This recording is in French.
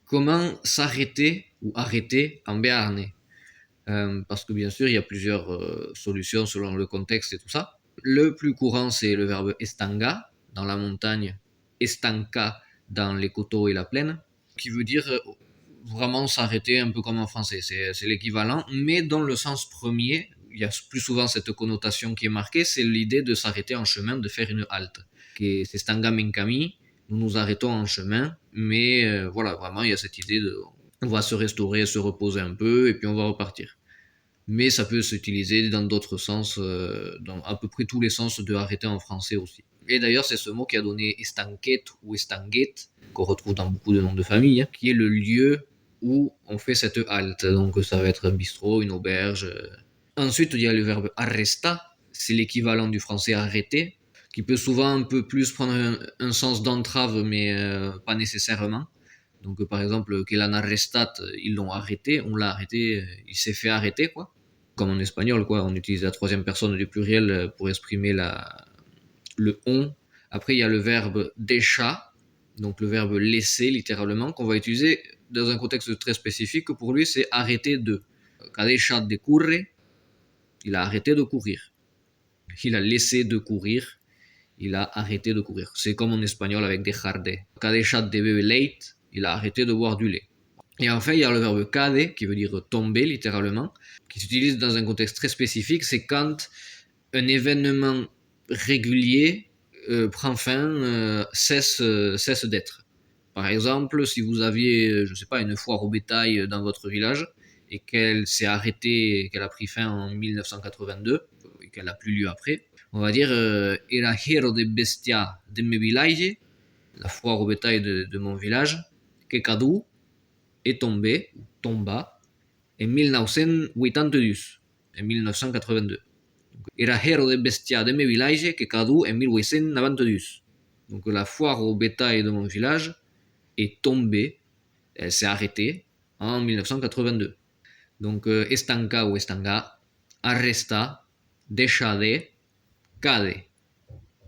Comment s'arrêter ou arrêter en béarnais? Parce que bien sûr, il y a plusieurs solutions selon le contexte et tout ça. Le plus courant, c'est le verbe estanga, dans la montagne, estanca, dans les coteaux et la plaine, qui veut dire vraiment s'arrêter un peu comme en français. C'est l'équivalent, mais dans le sens premier, il y a plus souvent cette connotation qui est marquée, c'est l'idée de s'arrêter en chemin, de faire une halte. C'est stanga menkami, nous nous arrêtons en chemin, mais voilà, vraiment, il y a cette idée de on va se restaurer, se reposer un peu, et puis on va repartir. Mais ça peut s'utiliser dans d'autres sens, dans à peu près tous les sens de arrêter en français aussi. Et d'ailleurs, c'est ce mot qui a donné estanquet ou estanguet, qu'on retrouve dans beaucoup de noms de famille, qui est le lieu où on fait cette halte. Donc ça va être un bistrot, une auberge. Ensuite, il y a le verbe arresta, c'est l'équivalent du français arrêter, qui peut souvent un peu plus prendre un sens d'entrave, mais pas nécessairement. Donc par exemple, qu'il en arrestat, ils l'ont arrêté, on l'a arrêté, il s'est fait arrêter, quoi. Comme en espagnol, quoi, on utilise la troisième personne du pluriel pour exprimer le on. Après, il y a le verbe deixa, donc le verbe laisser littéralement, qu'on va utiliser dans un contexte très spécifique. Pour lui, c'est arrêter de. Cadeixat de curre, il a arrêté de courir. Il a laissé de courir, il a arrêté de courir. C'est comme en espagnol avec dejar de. Cadeixat de beber late, il a arrêté de boire du lait. Et enfin, il y a le verbe cade, qui veut dire tomber littéralement, qui s'utilise dans un contexte très spécifique. C'est quand un événement régulier prend fin, cesse d'être. Par exemple, si vous aviez, je sais pas, une foire au bétail dans votre village et qu'elle s'est arrêtée, qu'elle a pris fin en 1982 et qu'elle n'a plus lieu après, on va dire era hero de bestia de me village, la foire au bétail de mon village, que cadu est tombé, tomba, en 1982, en 1982. Era hero de bestia de me village que cadu en 1892. Donc la foire au bétail de mon village est tombée, elle s'est arrêtée en 1982. Donc estanca ou estanga, arresta, deixa de, cade.